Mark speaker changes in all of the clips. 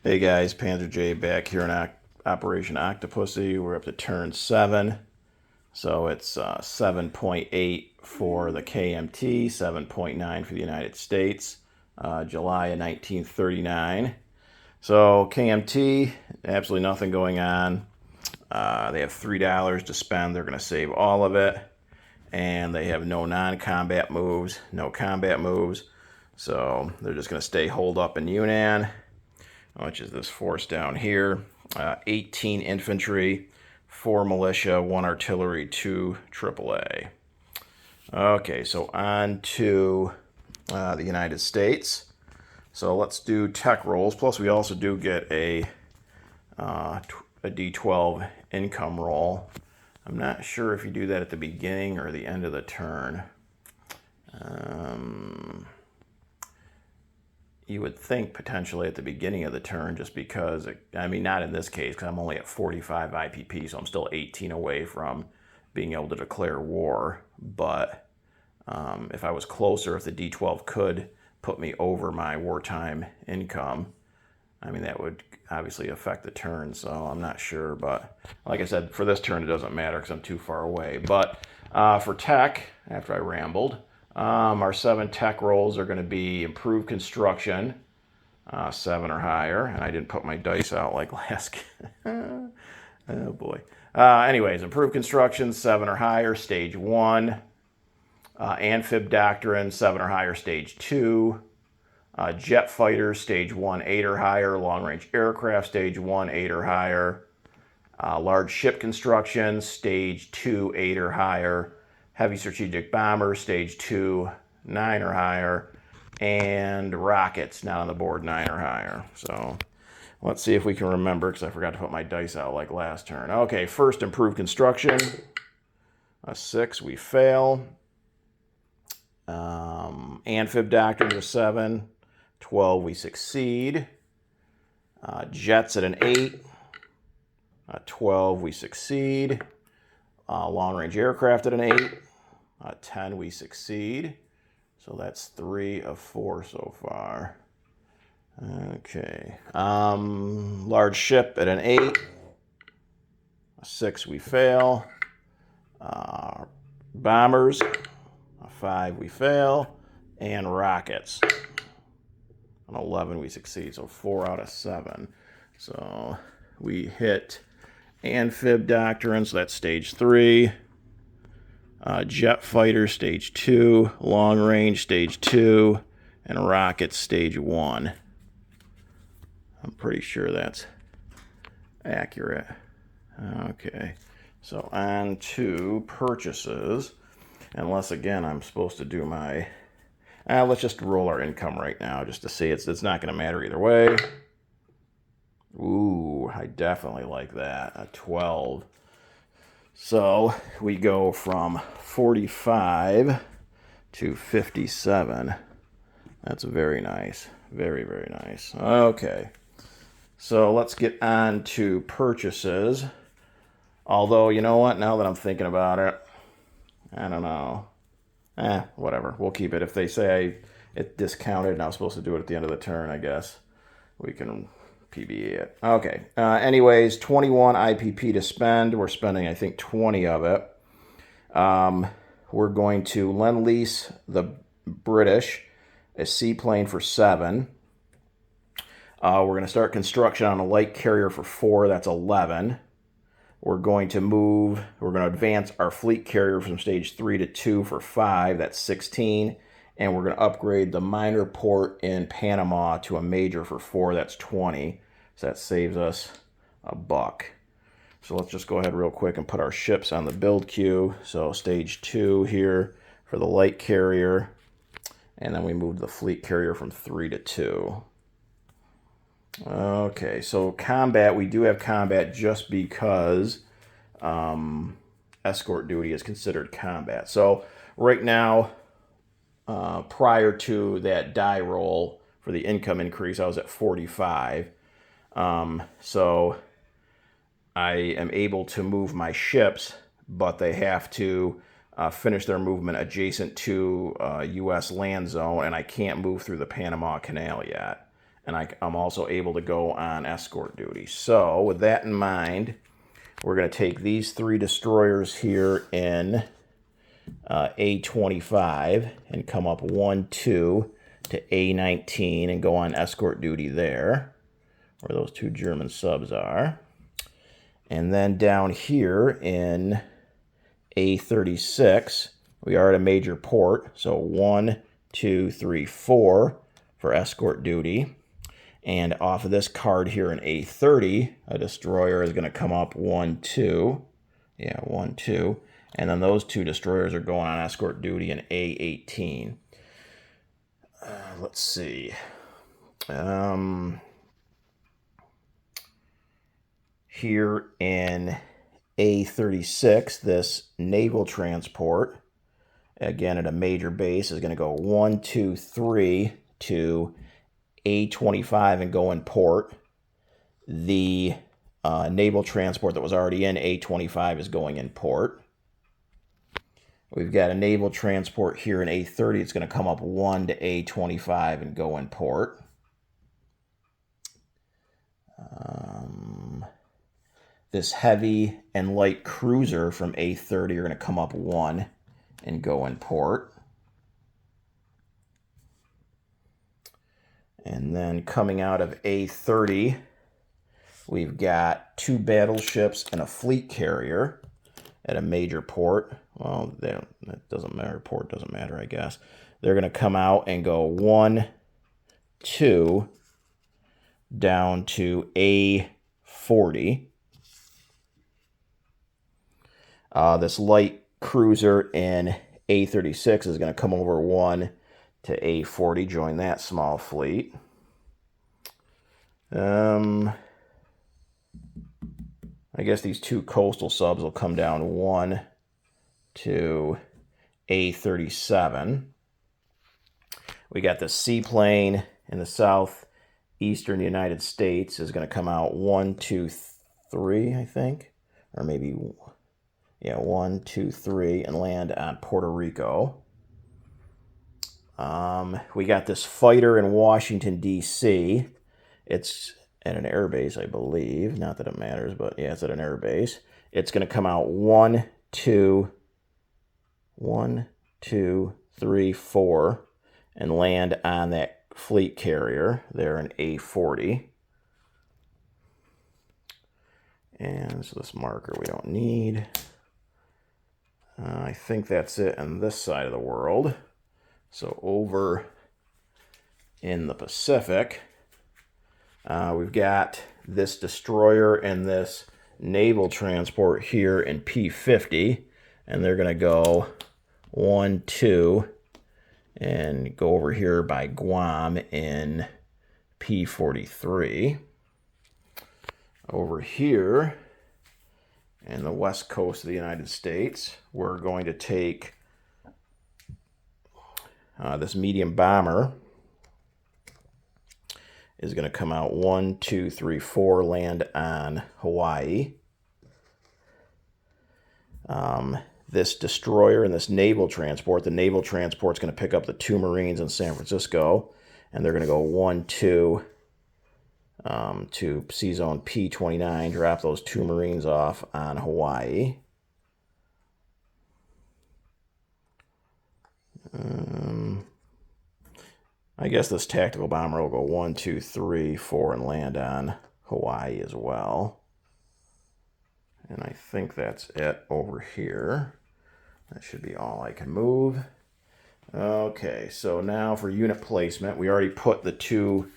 Speaker 1: Hey guys, Panzer J back here in Operation Octopussy. We're up to turn 7. So it's 7.8 for the KMT, 7.9 for the United States, July of 1939. So KMT, absolutely nothing going on. They have $3 to spend. They're going to save all of it. And they have no non-combat moves, no combat moves. So they're just going to stay holed up in Yunnan, which is this force down here. 18 infantry, 4 militia, 1 artillery, 2 AAA. Okay, so on to the United States. So let's do tech rolls. Plus, we also do get a D12 income roll. I'm not sure if you do that at the beginning or the end of the turn. You would think potentially at the beginning of the turn, just because, I mean, not in this case, because I'm only at 45 IPP, so I'm still 18 away from being able to declare war. But if I was closer, if the D12 could put me over my wartime income, I mean, that would obviously affect the turn, so I'm not sure. But like I said, for this turn, it doesn't matter because I'm too far away. But for tech, after I rambled, our 7 tech rolls are going to be improved construction, 7 or higher. And I didn't put my dice out like last. Oh boy. Anyways, improved construction, 7 or higher, stage 1. Amphib doctrine, 7 or higher, stage 2. Jet fighters, stage 1, 8 or higher. Long range aircraft, stage 1, 8 or higher. Large ship construction, stage 2, 8 or higher. Heavy strategic bombers, stage 2, 9 or higher. And rockets, not on the board, 9 or higher. So let's see if we can remember, because I forgot to put my dice out like last turn. Okay, first, improved construction. A 6, we fail. Amphib doctrine was 7. 12, we succeed. Jets at an 8. 12, we succeed. Long-range aircraft at an 8. 10, we succeed. So that's 3 of 4 so far. Okay. Large ship at an 8. 6, we fail. Bombers. 5, we fail. And rockets. On 11, we succeed. So 4 out of 7. So we hit Amphib doctrine, so that's stage 3. Jet fighter, stage 2. Long range, stage 2. And rockets, stage 1. I'm pretty sure that's accurate. Okay, so on to purchases. Unless, again, I'm supposed to do my... let's just roll our income right now just to see. It's not going to matter either way. Ooh, I definitely like that. A 12. So we go from 45 to 57. That's very nice. Very, very nice. Okay. So let's get on to purchases. Although, you know what? Now that I'm thinking about it, I don't know. Whatever. We'll keep it. If they say it discounted and I was supposed to do it at the end of the turn, I guess we can PBE it. Okay. Anyways, 21 IPP to spend. We're spending, I think, 20 of it. We're going to lend-lease the British a seaplane for 7. We're going to start construction on a light carrier for 4. That's 11. We're going to advance our fleet carrier from stage 3 to 2 for 5. That's 16. And we're going to upgrade the minor port in Panama to a major for 4. That's 20. So that saves us $1. So let's just go ahead real quick and put our ships on the build queue. So stage 2 here for the light carrier. And then we moved the fleet carrier from 3 to 2. Okay, so combat, we do have combat just because escort duty is considered combat. So right now, prior to that die roll for the income increase, I was at 45. So I am able to move my ships, but they have to finish their movement adjacent to U.S. land zone, and I can't move through the Panama Canal yet. and I'm also able to go on escort duty. So with that in mind, we're going to take these 3 destroyers here in A25 and come up 1, 2 to A19 and go on escort duty there, where those 2 German subs are. And then down here in A36, we are at a major port, so 1, 2, 3, 4 for escort duty. And off of this card here in A30, a destroyer is going to come up 1, 2. Yeah, 1, 2. And then those 2 destroyers are going on escort duty in A18. Let's see. Here in A36, this naval transport, again at a major base, is going to go 1, 2, 3 to A25 and go in port. The naval transport that was already in A25 is going in port. We've got a naval transport here in A30. It's going to come up 1 to A25 and go in port. This heavy and light cruiser from A30 are going to come up 1 and go in port. And then coming out of A30, we've got 2 battleships and a fleet carrier at a major port. Well, that doesn't matter. Port doesn't matter, I guess. They're going to come out and go 1, 2 down to A40. This light cruiser in A36 is going to come over 1 to A40, join that small fleet. I guess these 2 coastal subs will come down 1 to A37. We got the seaplane in the southeastern United States is going to come out 1, 2, 3, I think, or maybe, yeah, 1, 2, 3, and land on Puerto Rico. We got this fighter in Washington, D.C. It's at an airbase, I believe. Not that it matters, but yeah, it's at an airbase. It's going to come out 1, 2, 3, 4, and land on that fleet carrier there in A40. And so this marker we don't need. I think that's it on this side of the world. So over in the Pacific, we've got this destroyer and this naval transport here in P50, and they're going to go 1, 2, and go over here by Guam in P43. Over here in the west coast of the United States, we're going to take this medium bomber is going to come out 1, 2, 3, 4, land on Hawaii. This destroyer and this naval transport, the naval transport is going to pick up the 2 Marines in San Francisco, and they're going to go 1, 2 to Sea Zone P29, drop those 2 Marines off on Hawaii. I guess this tactical bomber will go 1, 2, 3, 4, and land on Hawaii as well. And I think that's it over here. That should be all I can move. Okay, so now for unit placement, we already put the 2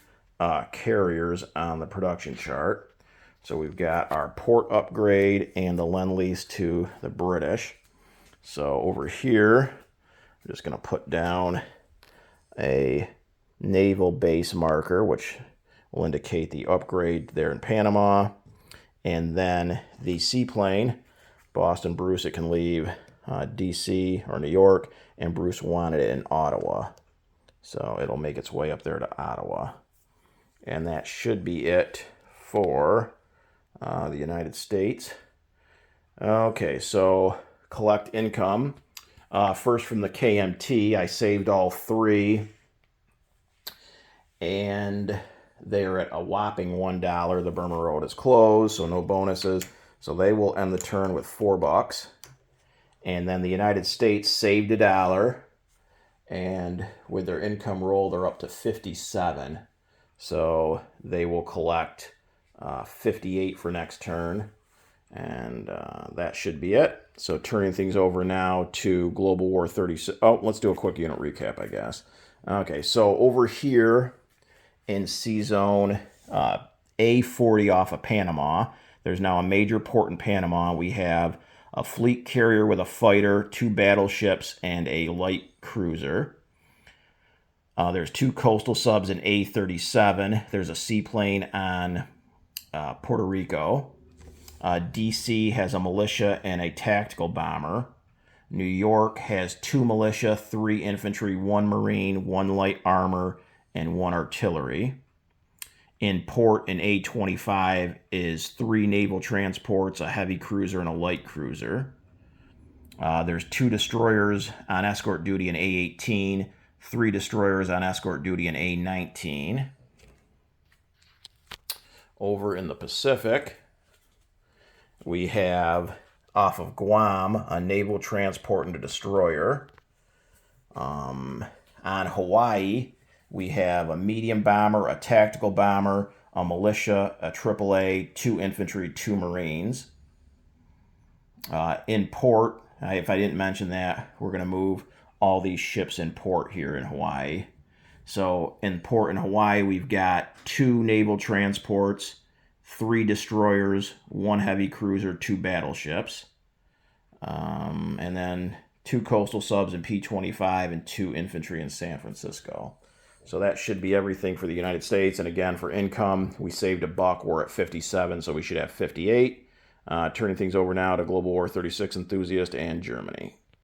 Speaker 1: carriers on the production chart. So we've got our port upgrade and the Lend-Lease to the British. So over here, I'm just going to put down a naval base marker, which will indicate the upgrade there in Panama. And then the seaplane, Boston Bruce, it can leave D.C. or New York, and Bruce wanted it in Ottawa. So it'll make its way up there to Ottawa. And that should be it for the United States. Okay, so collect income. First from the KMT, I saved all 3. And they are at a whopping $1. The Burma Road is closed, so no bonuses. So they will end the turn with $4. And then the United States saved $1. And with their income roll, they're up to 57. So they will collect 58 for next turn. And that should be it. So turning things over now to Global War 36. Oh, let's do a quick unit recap, I guess. Okay, so over here in C-Zone A40 off of Panama, there's now a major port in Panama. We have a fleet carrier with a fighter, 2 battleships, and a light cruiser. There's 2 coastal subs in A37. There's a seaplane on Puerto Rico. DC has a militia and a tactical bomber. New York has 2 militia, 3 infantry, 1 marine, 1 light armor, and 1 artillery. In port in A25 is 3 naval transports, a heavy cruiser, and a light cruiser. There's 2 destroyers on escort duty in A18, 3 destroyers on escort duty in A19. Over in the Pacific, we have, off of Guam, a naval transport and a destroyer. On Hawaii, we have a medium bomber, a tactical bomber, a militia, a AAA, 2 infantry, 2 marines. In port, if I didn't mention that, we're going to move all these ships in port here in Hawaii. So in port in Hawaii, we've got 2 naval transports, 3 destroyers, 1 heavy cruiser, 2 battleships, and then 2 coastal subs in P25 and 2 infantry in San Francisco. So that should be everything for the United States. And again, for income, we saved $1. We're at 57, so we should have 58. Turning things over now to Global War 36 Enthusiast and Germany.